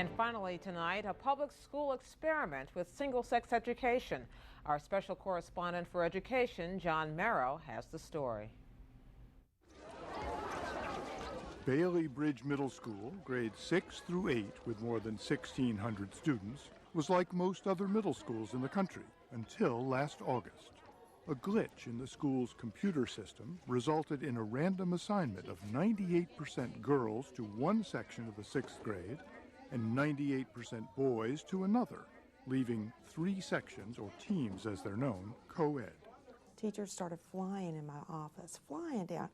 And finally tonight, a public school experiment with single-sex education. Our special correspondent for education, John Merrow, has the story. Bailey Bridge Middle School, grades 6 through 8, with more than 1,600 students, was like most other middle schools in the country until last August. A glitch in the school's computer system resulted in a random assignment of 98% girls to one section of the 6th grade and 98% boys to another, leaving 3 sections, or teams as they're known, co-ed. Teachers started flying in my office, flying down.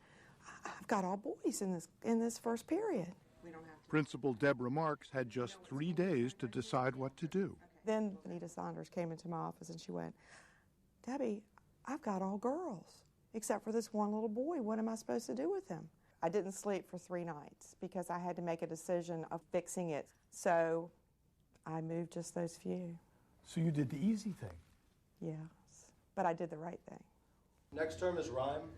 I've got all boys in this first period. Principal Deborah Marks had just 3 days to decide what to do. Then Anita Saunders came into my office and she went, "Debbie, I've got all girls, except for this one little boy. What am I supposed to do with him?" I didn't sleep for 3 nights because I had to make a decision of fixing it. So I moved just those few. So you did the easy thing. Yes, but I did the right thing. Next term is rhyme.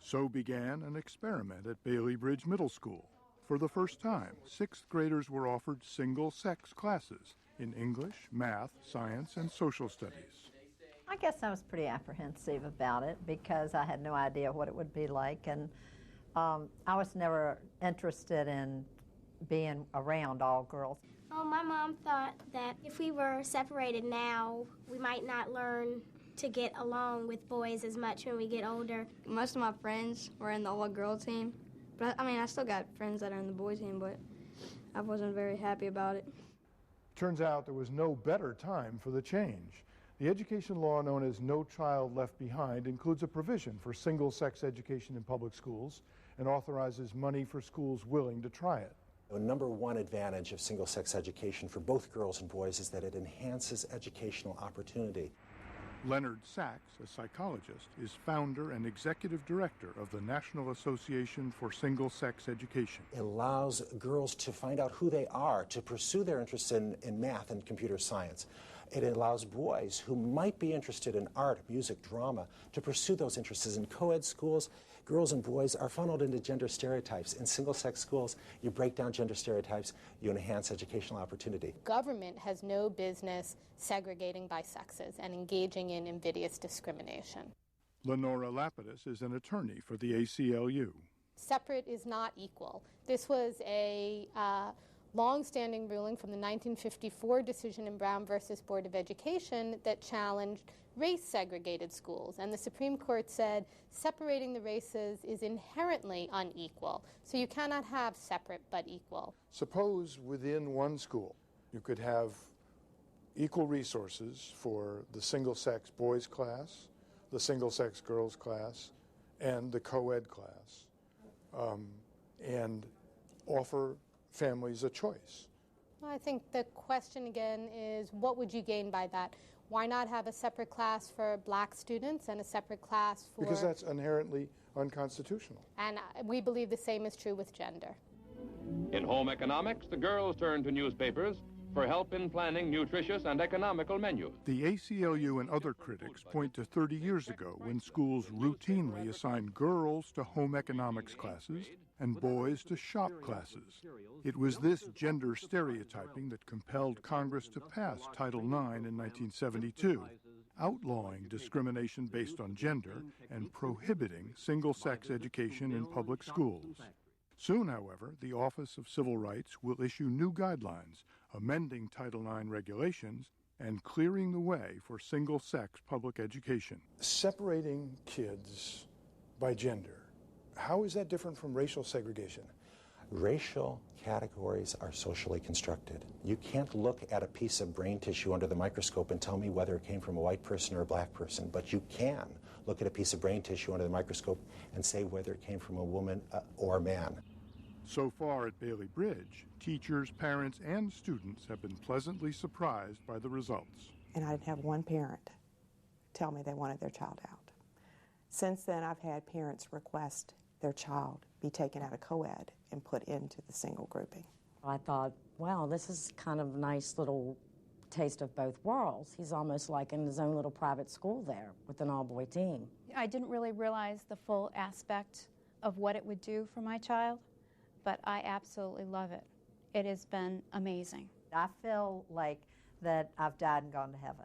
So began an experiment at Bailey Bridge Middle School. For the first time, 6th graders were offered single-sex classes in English, math, science, and social studies. I guess I was pretty apprehensive about it because I had no idea what it would be like, and I was never interested in being around all girls. Oh, my mom thought that if we were separated now, we might not learn to get along with boys as much when we get older. Most of my friends were in the all-girl team, but I still got friends that are in the boy team, but I wasn't very happy about it. Turns out there was no better time for the change. The education law known as No Child Left Behind includes a provision for single-sex education in public schools and authorizes money for schools willing to try it. The number one advantage of single-sex education for both girls and boys is that it enhances educational opportunity. Leonard Sachs, a psychologist, is founder and executive director of the National Association for Single-Sex Education. It allows girls to find out who they are, to pursue their interests in math and computer science. It allows boys who might be interested in art, music, drama, to pursue those interests. In co-ed schools, girls and boys are funneled into gender stereotypes. In single-sex schools, you break down gender stereotypes, you enhance educational opportunity. Government has no business segregating by sexes and engaging in invidious discrimination. Lenora Lapidus is an attorney for the ACLU. Separate is not equal. This was a long-standing ruling from the 1954 decision in Brown versus Board of Education that challenged race-segregated schools. And the Supreme Court said separating the races is inherently unequal. So you cannot have separate but equal. Suppose within one school you could have equal resources for the single-sex boys class, the single-sex girls class, and the co-ed class, and offer families a choice. Well, I think the question again is, what would you gain by that? Why not have a separate class for black students and a separate class for... Because that's inherently unconstitutional. And we believe the same is true with gender. In home economics, the girls turn to newspapers for help in planning nutritious and economical menus. The ACLU and other critics point to 30 years ago when schools routinely assigned girls to home economics classes and boys to shop classes. It was this gender stereotyping that compelled Congress to pass Title IX in 1972, outlawing discrimination based on gender and prohibiting single-sex education in public schools. Soon, however, the Office of Civil Rights will issue new guidelines, amending Title IX regulations and clearing the way for single-sex public education. Separating kids by gender, how is that different from racial segregation? Racial categories are socially constructed. You can't look at a piece of brain tissue under the microscope and tell me whether it came from a white person or a black person, but you can look at a piece of brain tissue under the microscope and say whether it came from a woman or a man. So far at Bailey Bridge, teachers, parents, and students have been pleasantly surprised by the results. And I didn't have one parent tell me they wanted their child out. Since then, I've had parents request their child be taken out of co-ed and put into the single grouping. I thought, wow, this is kind of a nice little taste of both worlds. He's almost like in his own little private school there with an all-boy team. I didn't really realize the full aspect of what it would do for my child, but I absolutely love it. it has been amazing. I feel like that I've died and gone to heaven.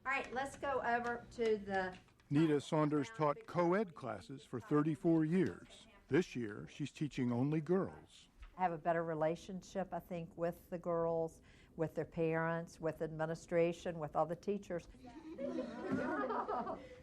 All right, let's go over to the... Nita Saunders taught co-ed classes for 34 years. This year, she's teaching only girls. I have a better relationship, I think, with the girls, with their parents, with administration, with all the teachers.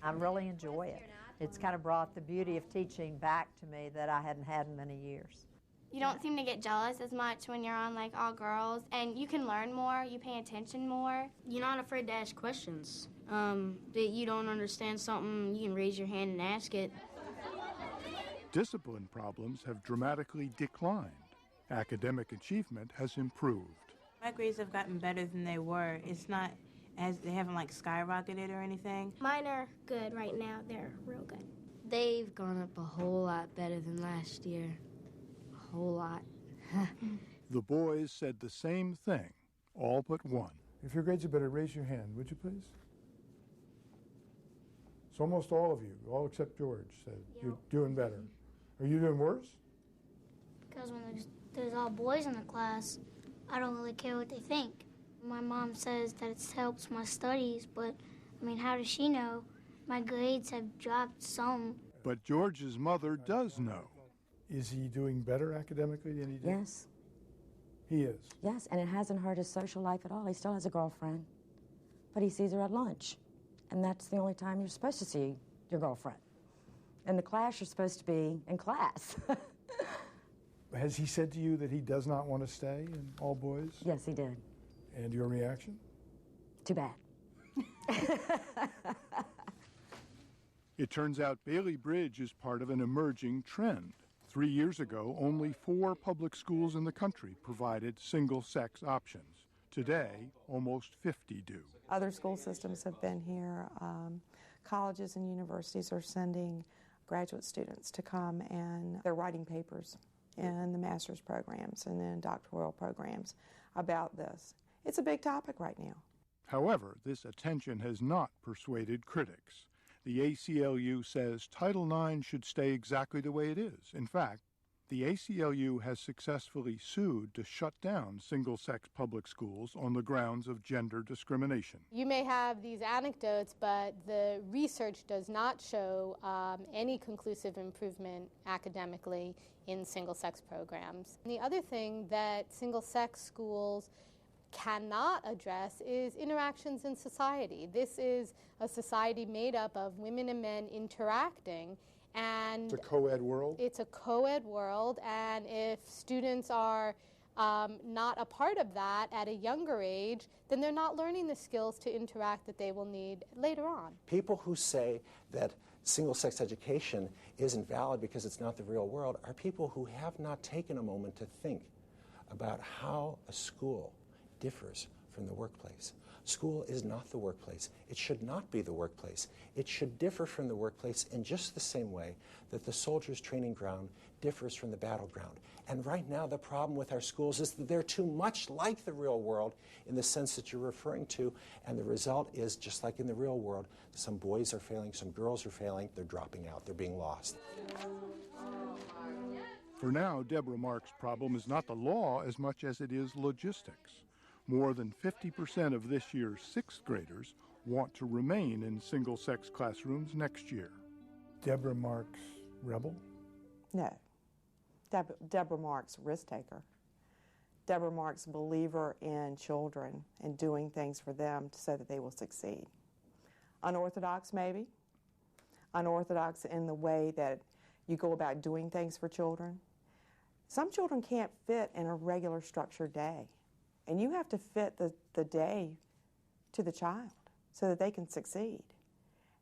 I really enjoy it. It's kind of brought the beauty of teaching back to me that I hadn't had in many years. You don't seem to get jealous as much when you're on like all girls, and you can learn more, you pay attention more. You're not afraid to ask questions. That you don't understand something, you can raise your hand and ask it. Discipline problems have dramatically declined. Academic achievement has improved. My grades have gotten better than they were. It's not as they haven't like skyrocketed or anything. Mine are good right now. They're real good. They've gone up a whole lot better than last year. A whole lot. The boys said the same thing, all but one. If your grades are better, raise your hand, would you please? It's almost all of you, all except George, said you're doing better. Are you doing worse? Because when there's all boys in the class, I don't really care what they think. My mom says that it helps my studies, but, I mean, how does she know? My grades have dropped some. But George's mother does know. Is he doing better academically than he did? Yes. He is? Yes, and it hasn't hurt his social life at all. He still has a girlfriend, but he sees her at lunch, and that's the only time you're supposed to see your girlfriend. In the class, you're supposed to be in class. Has he said to you that he does not want to stay in all boys? Yes, he did. And your reaction? Too bad. It turns out Bailey Bridge is part of an emerging trend. 3 years ago, only 4 public schools in the country provided single-sex options. Today, almost 50 do. Other school systems have been here. Colleges and universities are sending graduate students to come, and they're writing papers in the master's programs and then doctoral programs about this. It's a big topic right now. However, this attention has not persuaded critics. The ACLU says Title IX should stay exactly the way it is. In fact, the ACLU has successfully sued to shut down single-sex public schools on the grounds of gender discrimination. You may have these anecdotes, but the research does not show any conclusive improvement academically in single-sex programs. And the other thing that single-sex schools cannot address is interactions in society. This is a society made up of women and men interacting, and it's a co-ed world? It's a co-ed world, and if students are not a part of that at a younger age, then they're not learning the skills to interact that they will need later on. People who say that single-sex education isn't valid because it's not the real world are people who have not taken a moment to think about how a school differs from the workplace. School is not the workplace. It should not be the workplace. It should differ from the workplace in just the same way that the soldier's training ground differs from the battleground. And right now the problem with our schools is that they're too much like the real world in the sense that you're referring to, and the result is just like in the real world. Some boys are failing, some girls are failing, they're dropping out, they're being lost. For now, Deborah Mark's problem is not the law as much as it is logistics. More than 50% of this year's 6th graders want to remain in single-sex classrooms next year. Deborah Mark's rebel? No. Deborah Mark's risk taker. Deborah Mark's believer in children and doing things for them so that they will succeed. Unorthodox, maybe. Unorthodox in the way that you go about doing things for children. Some children can't fit in a regular structured day. And you have to fit the day to the child so that they can succeed.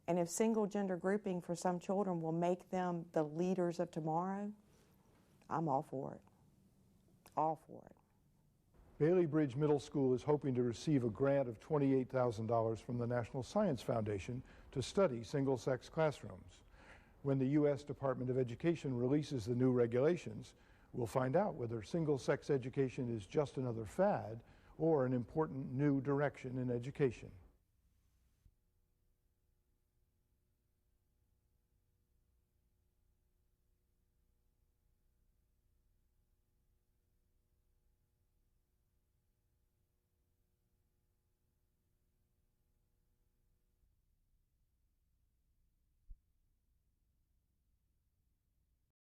And if single gender grouping for some children will make them the leaders of tomorrow, I'm all for it. All for it. Bailey Bridge Middle School is hoping to receive a grant of $28,000 from the National Science Foundation to study single-sex classrooms. When the U.S. Department of Education releases the new regulations, we'll find out whether single-sex education is just another fad or an important new direction in education.